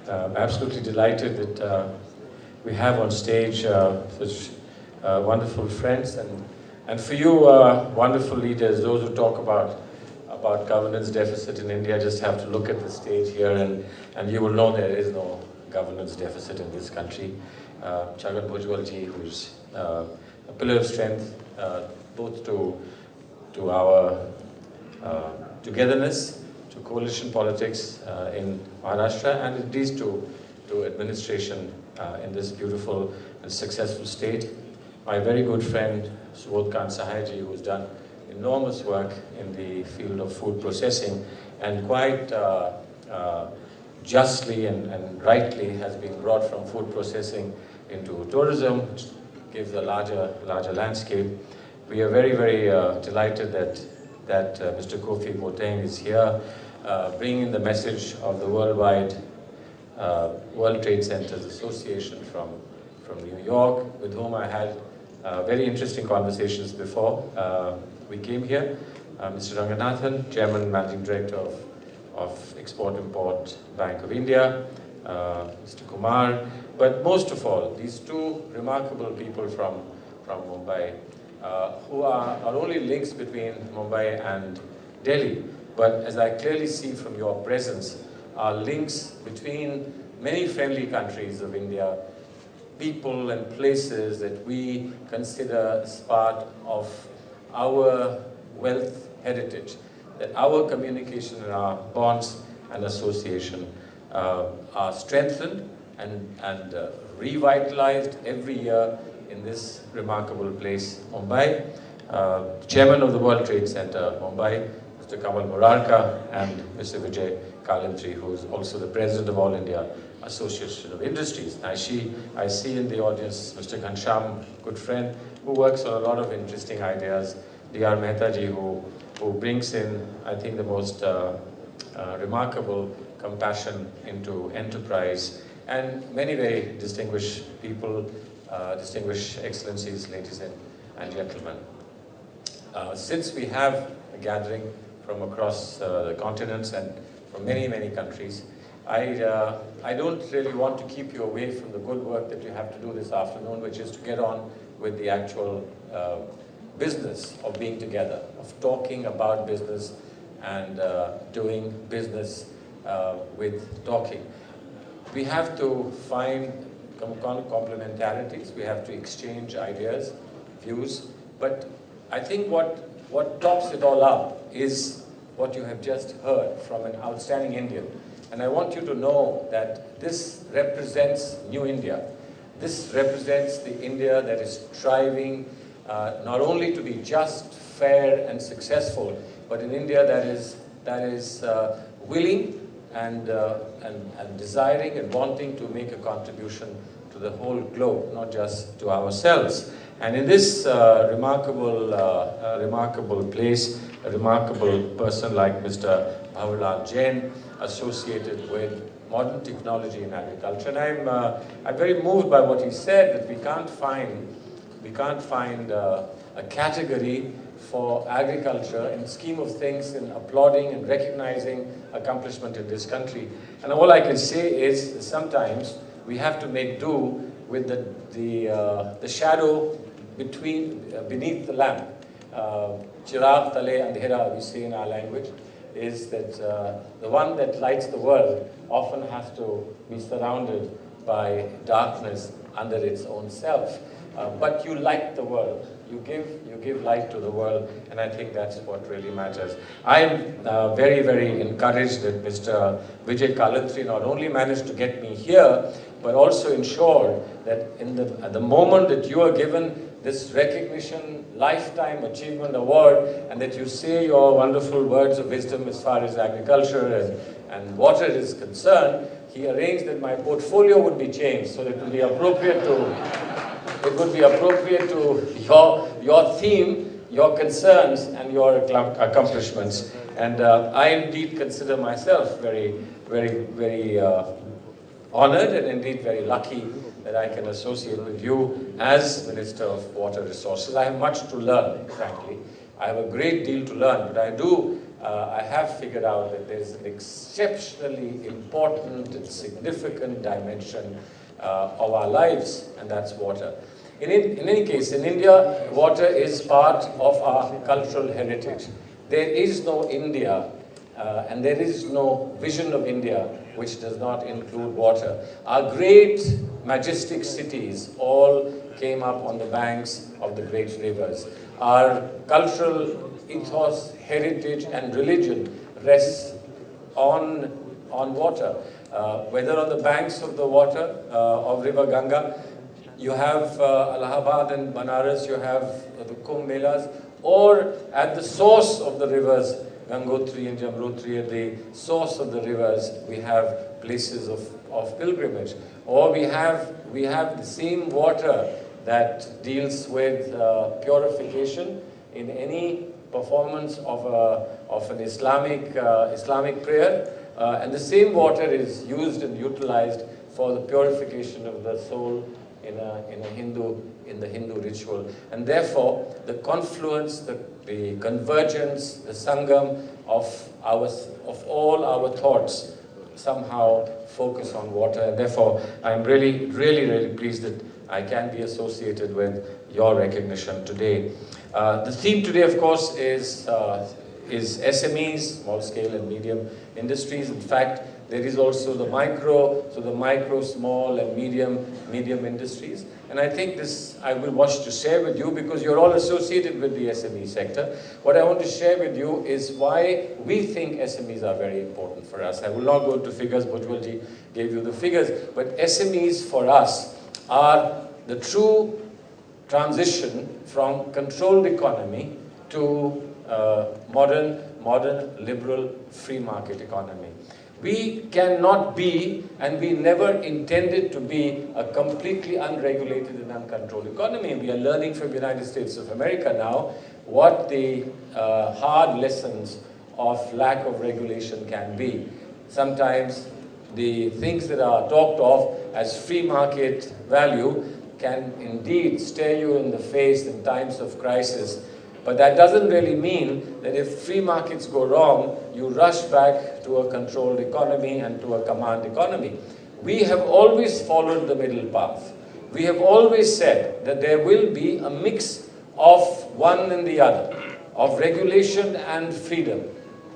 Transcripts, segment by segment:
Absolutely delighted that we have on stage such wonderful friends and for you wonderful leaders, those who talk about governance deficit in India. Just have to look at the stage here and you will know there is no governance deficit in this country. Chagan Bhujbal ji, who's a pillar of strength both to our togetherness, to coalition politics in Maharashtra, and indeed to administration in this beautiful and successful state. My very good friend Subodh Kant Sahaji, who has done enormous work in the field of food processing and quite justly and rightly has been brought from food processing into tourism, which gives a larger landscape. We are very, very delighted that Mr. Kofi Boateng is here, bringing the message of the worldwide World Trade Centers Association from New York, with whom I had very interesting conversations before we came here. Mr. Ranganathan, Chairman, Managing Director of Export-Import Bank of India, Mr. Kumar, but most of all, these two remarkable people from Mumbai, who are not only links between Mumbai and Delhi, but as I clearly see from your presence, are links between many friendly countries of India, people and places that we consider as part of our wealth heritage, that our communication and our bonds and association are strengthened and revitalized every year in this remarkable place, Mumbai. Chairman of the World Trade Center, Mumbai, Mr. Kamal Murarka, and Mr. Vijay Kalantri, who is also the President of All India Association of Industries. I see in the audience Mr. Ghansham, good friend, who works on a lot of interesting ideas. D.R. Mehta ji, who brings in, I think, the most remarkable compassion into enterprise, and many very distinguished people, distinguished excellencies, ladies and gentlemen. Since we have a gathering from across the continents and from many, many countries, I don't really want to keep you away from the good work that you have to do this afternoon, which is to get on with the actual business of being together, of talking about business and doing business with talking. We have to find complementarities, we have to exchange ideas, views, but I think what tops it all up is what you have just heard from an outstanding Indian. And I want you to know that this represents New India. This represents the India that is striving not only to be just, fair and successful, but an India that is willing and desiring and wanting to make a contribution to the whole globe, not just to ourselves. And in this remarkable place, a remarkable person like Mr. Bhavarlal Jain, associated with modern technology in agriculture, and I'm very moved by what he said, that we can't find a category for agriculture in the scheme of things, in applauding and recognizing accomplishment in this country. And all I can say is that sometimes we have to make do with the shadow beneath the lamp. Chirag tale andhera, we say in our language, is that the one that lights the world often has to be surrounded by darkness under its own self. But you light the world. You give light to the world, and I think that's what really matters. I am very, very encouraged that Mr. Vijay Kalantri not only managed to get me here, but also ensured that at the moment that you are given this recognition, Lifetime Achievement Award, and that you say your wonderful words of wisdom as far as agriculture and water is concerned, he arranged that my portfolio would be changed so that it would be appropriate to your theme, your concerns, and your accomplishments. And I indeed consider myself very, very, very honored and indeed very lucky that I can associate with you as Minister of Water Resources. I have much to learn, frankly. I have a great deal to learn, but I do I have figured out that there is an exceptionally important and significant dimension of our lives, and that's water. In any case, in India, water is part of our cultural heritage. There is no India and there is no vision of India which does not include water. Our great majestic cities all came up on the banks of the great rivers. Our cultural ethos, heritage and religion rests on water. Whether on the banks of the water of River Ganga, you have Allahabad and Banaras, you have the Kumbh Melas, or at the source of the rivers, Gangotri and Jamrutri, at the source of the rivers, we have places of pilgrimage. Or we have the same water that deals with purification in any performance of an Islamic prayer, and the same water is used and utilized for the purification of the soul in the Hindu ritual. And therefore, the confluence, the convergence, the sangam of all our thoughts somehow focus on water. And therefore, I'm really, really, really pleased that I can be associated with your recognition today. The theme today, of course, is SMEs, small scale and medium industries. In fact, there is also the micro, small and medium industries. And I think this I will wish to share with you because you're all associated with the SME sector. What I want to share with you is why we think SMEs are very important for us. I will not go into figures, Bhujwalji gave you the figures, but SMEs for us are the true transition from controlled economy to modern, liberal, free market economy. We cannot be, and we never intended to be, a completely unregulated and uncontrolled economy. We are learning from the United States of America now what the hard lessons of lack of regulation can be. Sometimes the things that are talked of as free market value can indeed stare you in the face in times of crisis. But that doesn't really mean that if free markets go wrong, you rush back to a controlled economy and to a command economy. We have always followed the middle path. We have always said that there will be a mix of one and the other, of regulation and freedom,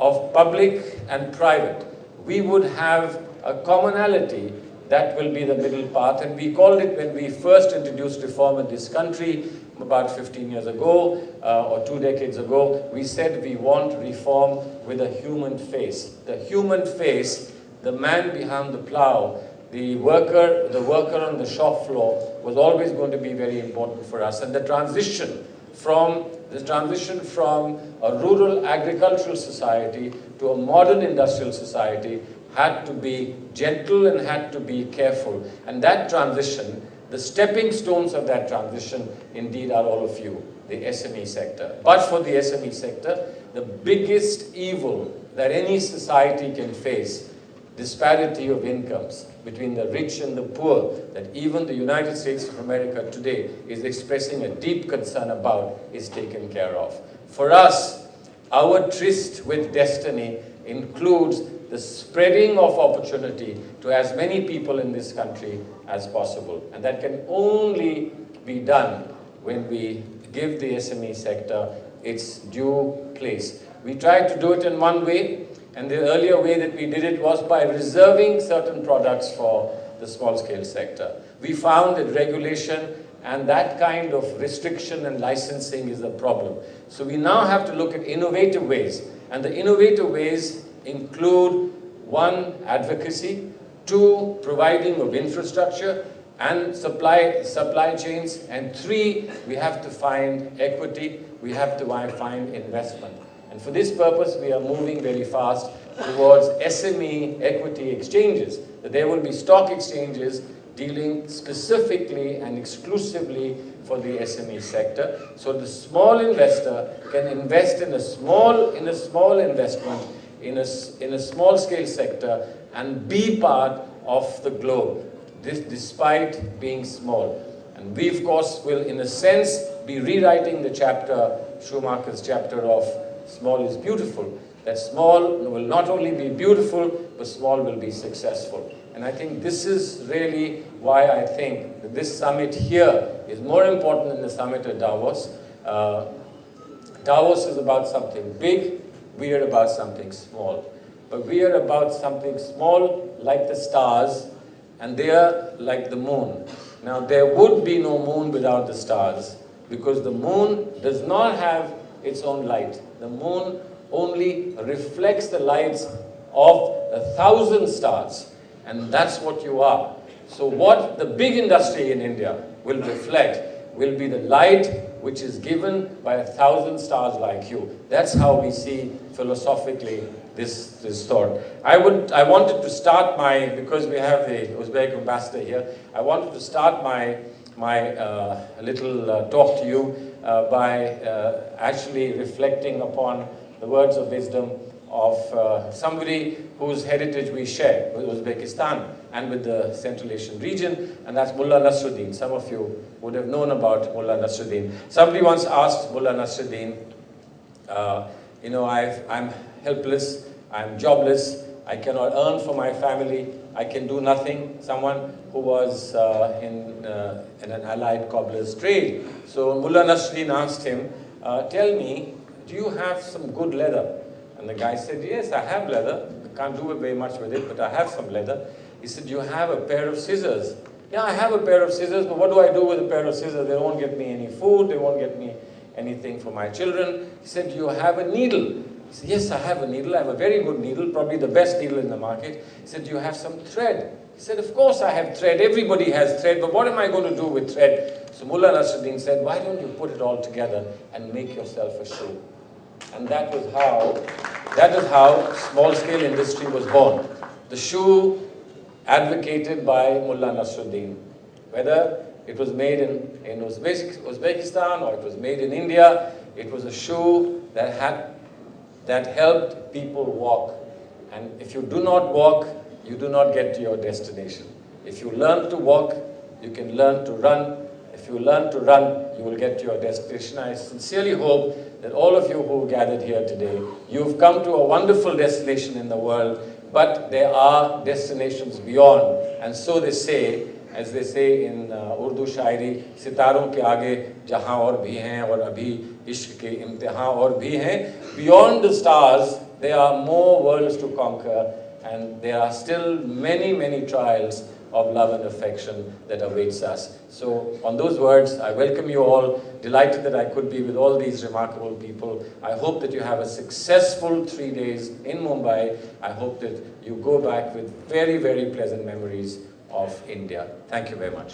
of public and private. We would have a commonality that will be the middle path, and we called it, when we first introduced reform in this country about 15 years ago or 2 decades ago, we said we want reform with a human face. The human face, the man behind the plow, the worker on the shop floor was always going to be very important for us. And the transition from a rural agricultural society to a modern industrial society had to be gentle and had to be careful. And that transition, the stepping stones of that transition, indeed, are all of you, the SME sector. But for the SME sector, the biggest evil that any society can face, disparity of incomes between the rich and the poor, that even the United States of America today is expressing a deep concern about, is taken care of. For us, our tryst with destiny includes the spreading of opportunity to as many people in this country as possible. And that can only be done when we give the SME sector its due place. We tried to do it in one way, and the earlier way that we did it was by reserving certain products for the small-scale sector. We found that regulation and that kind of restriction and licensing is a problem. So we now have to look at innovative ways, and the innovative ways include 1, advocacy, 2, providing of infrastructure and supply chains, and 3, we have to find equity, we have to find investment. And for this purpose, we are moving very fast towards SME equity exchanges. That there will be stock exchanges dealing specifically and exclusively for the SME sector. So the small investor can invest in a small investment in a small scale sector and be part of the globe, this despite being small. And we, of course, will, in a sense, be rewriting the chapter, Schumacher's chapter of small is beautiful. that small will not only be beautiful, but small will be successful. And I think this is really why I think that this summit here is more important than the summit at Davos. Davos is about something big, we are about something small. But we are about something small like the stars, and they are like the moon. Now there would be no moon without the stars, because the moon does not have its own light. The moon only reflects the lights of 1,000 stars, and that's what you are. So what the big industry in India will reflect will be the light which is given by 1,000 stars like you. That's how we see philosophically this thought. I wanted to start because we have the Uzbek ambassador here, I wanted to start my little talk to you by actually reflecting upon the words of wisdom of somebody whose heritage we share with Uzbekistan and with the Central Asian region, and that's Mullah Nasruddin. Some of you would have known about Mullah Nasruddin. Somebody once asked Mullah Nasruddin, you know, I'm helpless, I'm jobless, I cannot earn for my family, I can do nothing. Someone who was in an allied cobbler's trade. So Mullah Nasruddin asked him, tell me, do you have some good leather? And the guy said, yes, I have leather. I can't do very much with it, but I have some leather. He said, do you have a pair of scissors? Yeah, I have a pair of scissors, but what do I do with a pair of scissors? They won't get me any food, they won't get me anything for my children. He said, do you have a needle? He said, yes, I have a needle. I have a very good needle, probably the best needle in the market. He said, do you have some thread? He said, of course I have thread. Everybody has thread, but what am I going to do with thread? So Mullah Nasruddin said, why don't you put it all together and make yourself a shoe? And that is how small-scale industry was born. The shoe advocated by Mullah Nasruddin. Whether it was made in Uzbekistan or it was made in India, it was a shoe that helped people walk. And if you do not walk, you do not get to your destination. If you learn to walk, you can learn to run. If you learn to run, you will get to your destination. I sincerely hope that all of you who gathered here today, you've come to a wonderful destination in the world, but there are destinations beyond. And so they say, as they say in Urdu Shairi, Sitaron ke aage jahan aur bhi hain aur abhi ishq ke imtihan aur bhi hain. Beyond the stars, there are more worlds to conquer, and there are still many, many trials of love and affection that awaits us. So on those words, I welcome you all, delighted that I could be with all these remarkable people. I hope that you have a successful 3 days in Mumbai. I hope that you go back with very, very pleasant memories of India. Thank you very much.